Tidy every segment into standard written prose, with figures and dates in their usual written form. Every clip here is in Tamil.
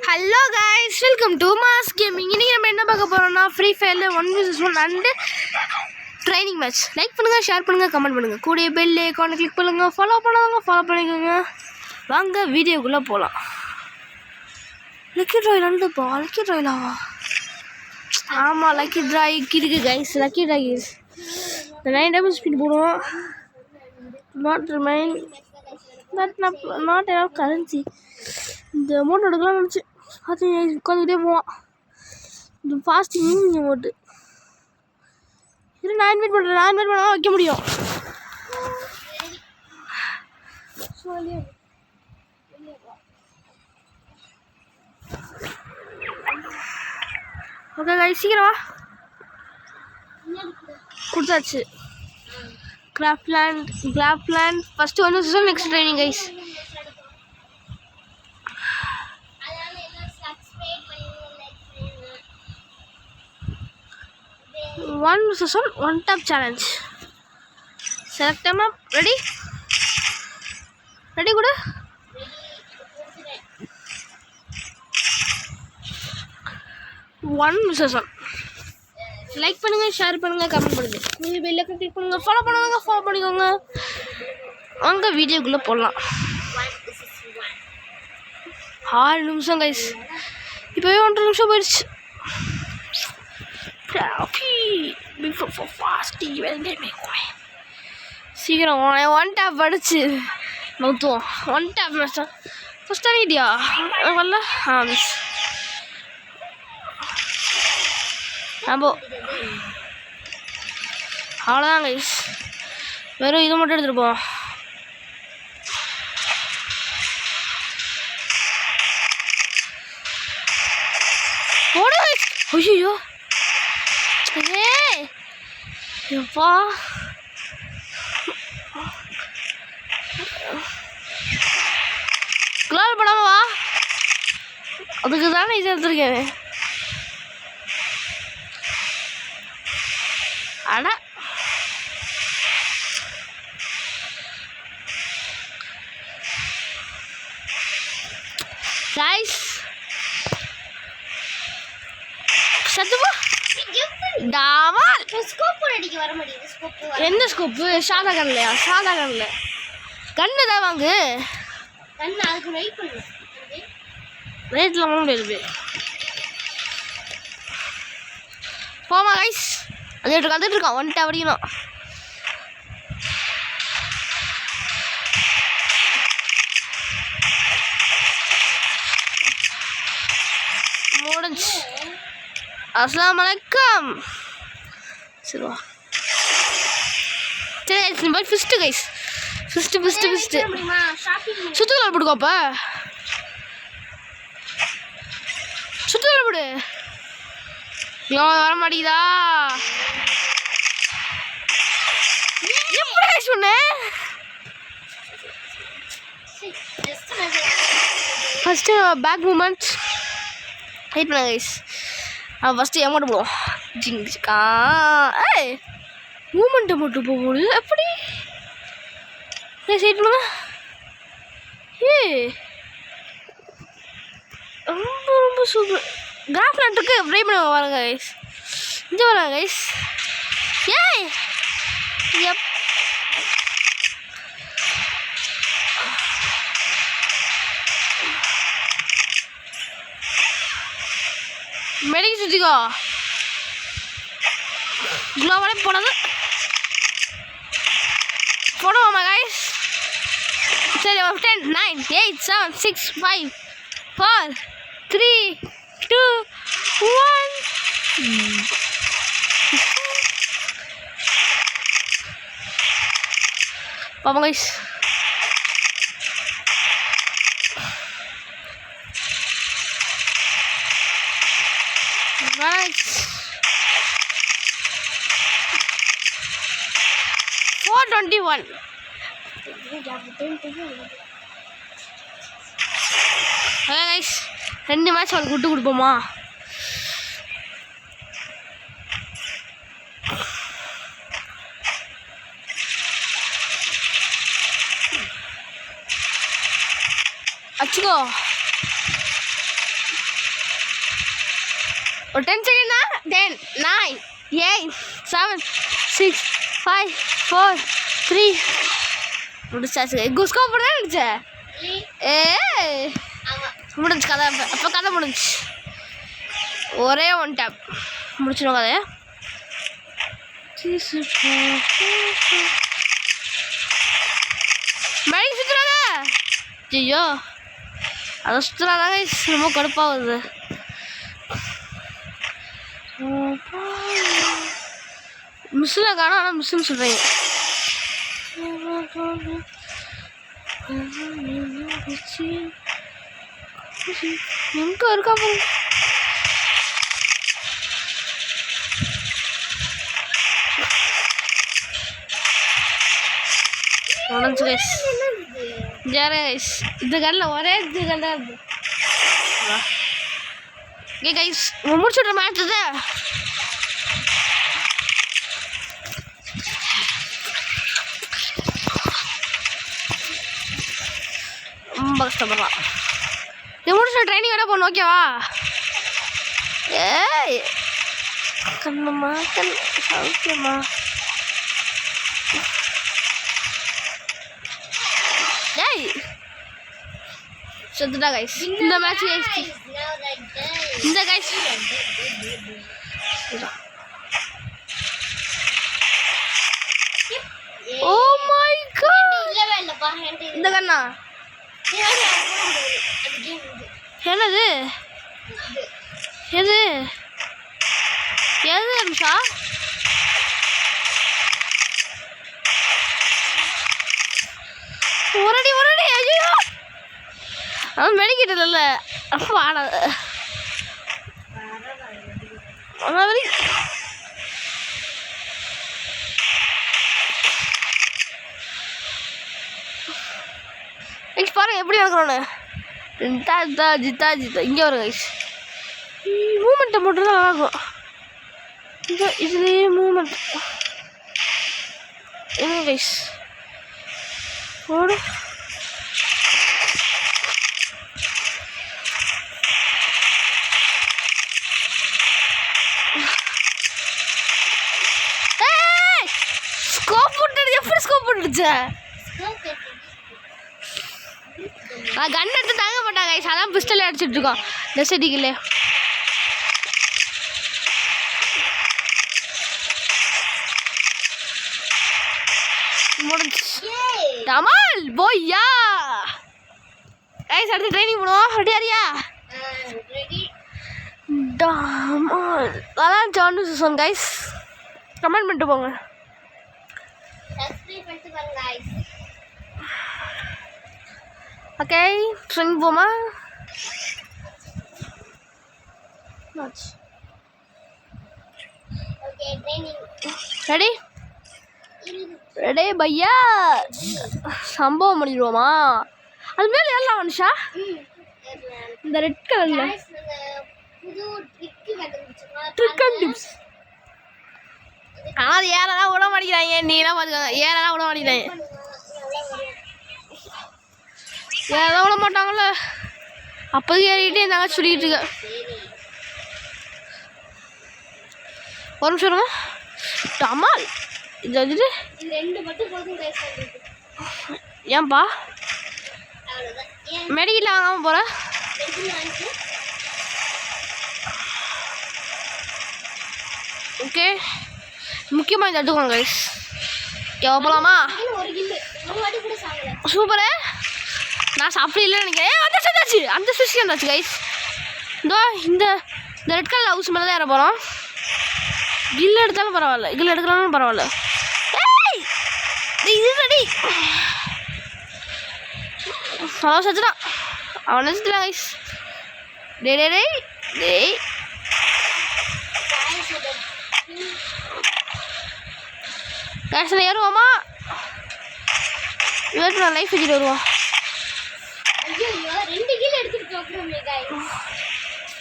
Hello guys, welcome to Mass Gaming. இன்னைக்கு நம்ம என்ன பார்க்க போறோம்னா ஃப்ரீ ஃபயர்ல 1v1 and training match. Like பண்ணுங்க, ஷேர் பண்ணுங்க, கமெண்ட் பண்ணுங்க. கூடவே பெல் ஐகானை கிளிக் பண்ணுங்க. ஃபாலோ பண்ணிக்கோங்க. வாங்க வீடியோக்குள்ள போலாம். லக்கி டிராய் வந்து லக்கி டிராய்லாவா? ஆமா, லக்கி டிராய் இருக்கு guys. Lucky draw is. இந்த 9 டேமேஜ் ஸ்பீட் போடுவோம். Not remain not enough currency. இந்த அமௌண்ட் எடுக்கலாம் நினச்சி அது உட்காந்துக்கிட்டே போவான். இந்த ஃபாஸ்டிங் இந்த அமௌண்ட்டு இது நான் இன்வைட் பண்ணால் வைக்க முடியும். ஓகே கைஸ், சீக்கிரமா கொடுத்தாச்சு. கிராஃப்ட்லேண்ட் ஃபஸ்ட்டு வந்து season, next training guys. One season, one tap challenge. Select them up. Ready? Good? One season. Like பண்ணுங்க, ஷேர் பண்ணுங்க, கமெண்ட் பண்ணுங்க. நீங்க பெல் ஐகான் கிளிக் பண்ணுங்க, ஃபாலோ பண்ணிக்கோங்க. வாங்க வீடியோக்குள்ள போலாம். 6 நிமிஷம் கைஸ். இப்போவே 1 நிமிஷம் போயிடுச்சு. சீக்கிரம் ஒன் டேப் அடிச்சு நவுத்துவோம். One tap match first idea வரல. ஆம்போ அவ்வளோதான் கைஸ். வெறும் இதை மட்டும் எடுத்துருப்போம். போடு. ஐயோ எப்பா, குளால் படாம வா. அதுக்கு தானே இது எடுத்துருக்கேன். அட கைஸ், சத்துவா டாமால் ஸ்கோப் அடிக்க வர மாட்டேங்குது. ஸ்கோப் என்ன ஸ்கோப்பு? சாதா கன்ல கன்னு தான் வாங்கு. கன்னு அதுக்கு வெயிட் பண்ணு. வெயிட்ல முடியாது. போமா கைஸ், வந்துட்டு இருக்கான். வந்துட்டு அடிக்கணும். முடிஞ்சு. அஸ்ஸலாமு அலைக்கும். சரிவா, சரி பாய். ஃபிஸ்ட்டு கைஸ், ஃபிஸ்ட்டு சுற்றுலா போடுக்கோப்ப. சுற்றுலா போடு. வர மாட்டேங்குதா? எப்படி சொன்னேன்? ஃபஸ்ட்டு பேக் மூமெண்ட் வெயிட் பண்ண கைஸ். ஃபஸ்ட்டு எமௌண்ட் போடுவோம். ஜிங்ஸ்கா ஏய் மூமெண்ட்டை மட்டும் போகுது. எப்படி சைட் பண்ணுங்க. ரொம்ப சூப்பர். கிராஃப்ட்லேண்ட் இருக்கு. ட்ரை பண்ண வாங்க கைஸ். இங்கே வராங்க கைஸ். ஏய் மெடிக்கு சுற்றிக்கோ. குளோவாலே போனது போடுவோமா கைஸ்? சரி, 10 9 8 7 6 5 4 3 2 1 பாப்பா guys. Nice. 421. Okay guys, 2 match அவனுக்கு விட்டு கொடுப்போமா? அச்சுக்கோ. ஒரு 10 செகண்ட்னா 10 9 8 7 6 5 4 3 முடிச்சாச்சு குஸ்கோ போட நினைச்ச முடிஞ்சு கதை அப்போ கதை முடிஞ்சு ஒரே ஒன் டேப் முடிச்சிடும் கதையை மழை சுற்றுறாத ஐயோ அதை சுற்றுறாதாங்க ரொம்ப கடுப்பாகுது மிஸ்ஸில் காணும் ஆனால் மிஸ்ஸுன்னு சொல்கிறீங்க எங்கே இருக்கா போங்க உடஞ்சு கைஸ் ஜாரே கைஸ் இந்த கல்லில் ஒரே இது கல் தான் இருக்கு ஏ கைஸ் முடிச்சுட்ற மேட்ச் இது ரொம்ப கஷ்டப்படுறான் இது முடிச்சு ட்ரைனிங் வேணா போகணும் ஓகேவா ஏய் கண்ணுமா கண் சௌக்கியமா ஏய் செத்துட்டா கைஸ் இந்த மேட்ச் கைஸ் இந்த கைஸ் ஓ மை காட் இந்த கண்ணா என்னது எது எது அம்சா ஒரடி ஒரடி ஐயோ அவன் மெடிக்கிட்டல அப்போ ஆடாது வரி கைஸ் பாருங்க எப்படி நடக்கிறோன்னு ஜித்தா ஜித்தா ஜித்தா இங்கே வரும் கைஸ் மூமெண்ட்டை மட்டும் தான் ஆகும் இது இதுலேயே மூமெண்ட் என்ன கைஸ் ஓடு ஸ்கோப் போட்டு எப்படி ஸ்கோப் போட்டுச்சு கன் எடுத்து தாங்க மாட்டாங்க கைஸ் அதான் பிஸ்டல் அடிச்சுட்டு இருக்கோம் டெசடிக்கல முடிஞ்சு டமால் போய்யா கைஸ் அடுத்து ட்ரைனிங் பண்ணுவோம் ரெடியா டமால் அதான் ஜான்னு சீசன் கைஸ் கமெண்ட் பண்ணிட்டு போங்க ஓகே ட்ரெயின் போமா ரெடி ரெடி பையா சம்பவம் பண்ணிடுவோமா அது மேலே ஏறலாம் மனுஷா இந்த ரெட் கலர்ல ட்ரிக் அண்ட் டிப்ஸ் ஆனால் அது ஏறலாம் விட மாட்டேங்கிறாங்க நீலாம் பார்த்துக்கோங்க ஏறலாம் விட மாட்டேங்கிறாங்க ஏறலாம் விட மாட்டாங்கள்ல அப்போதைக்கு ஏறிக்கிட்டே இருந்தாங்க சொல்லிக்கிட்டு இருக்க ஒரு நிமிஷம் இருங்க டமால் இது வந்துட்டு ஏன்பா மெடிக்கல் வாங்காமல் போகிறேன் ஓகே முக்கியமாக இந்த எடுத்துக்கோங்க கைஸ் போகலாமா சூப்பரு நான் சாப்பிட இல்லைன்னு நினைக்கிறேன் வந்துச்சு அந்த சுவிட்ச் வந்தாச்சு கைஸ் இதோ இந்த ரெட் கலர் ஹவுஸ் மேலே தான் ஏற போகிறோம் கில் எடுத்தாலும் பரவாயில்ல கில் எடுக்கலாம்னு பரவாயில்ல ஏய் இது ரெடி ஹலோ சச்சுதான் அவன் நினச்சிட்டா கைஸ் டே டே டே டேய் கேஷில் ஏறுவோமா இவருக்கு நான் லைஃப் வச்சுட்டு வருவோம்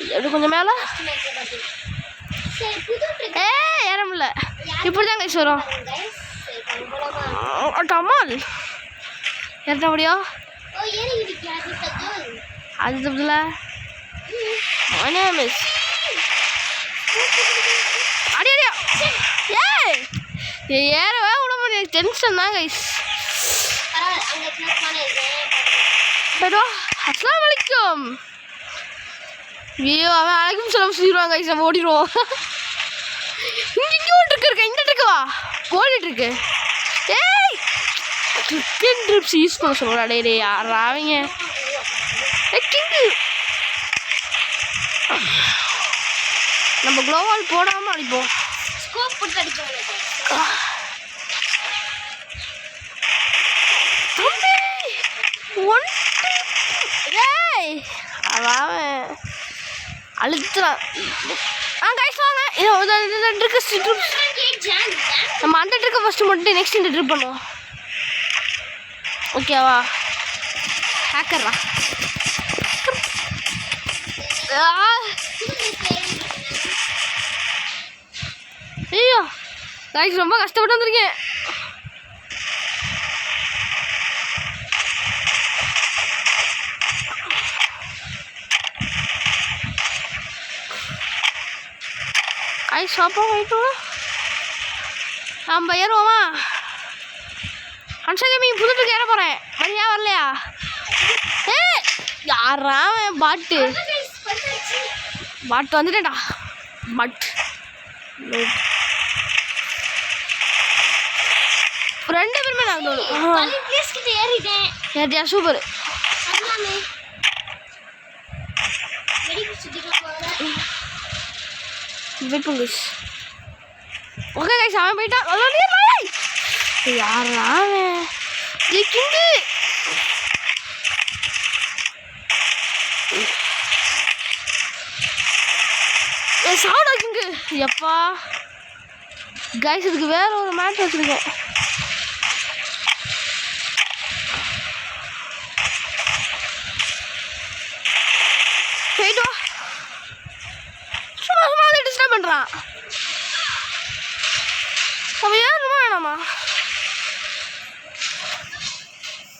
எப்படி கொஞ்சம் மேலே ஏற முடியல இப்படி தான் கைஸ் வரும் டமால் ஏற்ற முடியும் அது தப்புல மிஸ் அடி அடியா ஏய் ஏறவே விட முடியாது டென்ஷன் தான் கைஸ் அஸ்ஸலாமு அலைக்கும் ஐயோ அவன் அலைக்கும் சலாம் சொல்லிடுவாங்க கைஸ் நம்ம ஓடிடுவோம் இங்கே இருக்கா இந்த இருக்குவா ஓடிட்டு இருக்கு ஏய் கிங் ட்ரிப்ஸ் யூஸ் பண்ண சொல்கிறா டே யாரா அவங்க கிங்கு நம்ம க்ளோவால் போடாமல் அடிப்போம் ஸ்கோப் போட்டு அடிப்போம் அவன் அழுத்துறான் கைஸ் வாங்க நம்ம அந்த ட்ரிக்கை ஃபஸ்ட்டு மட்டும் நெக்ஸ்ட் இந்த ட்ரிப் பண்ணுவோம் ஓகேவா ஹேக்கர்ரா ஐயோ கைஸ் ரொம்ப கஷ்டப்பட்டு வந்திருக்கேன் கைஸ் பாப்போம் போயிட்டு நம்ம ஏறுவோமா அன்சா கேமிங் புதுட்டுக்கு ஏற போகிறேன் வரியா வரலையா ஏ யாரா பாட்டு வந்துட்டேன்டா பட் ரெண்டு பேருமே நான் ஏறியா சூப்பர் வெயிட் பண்ணு ஓகே கைஸ் அவன் போயிட்டான் யாரா கிங்கு சாப்பிடா கிங்கு எப்பா கைஸ் இதுக்கு வேற ஒரு மேட்ச் வச்சுருக்கேன் போயிட்டு வா சும்மா டிஸ்டர்ப் பண்ணுறான் நம்ம ஏன் வேணாமா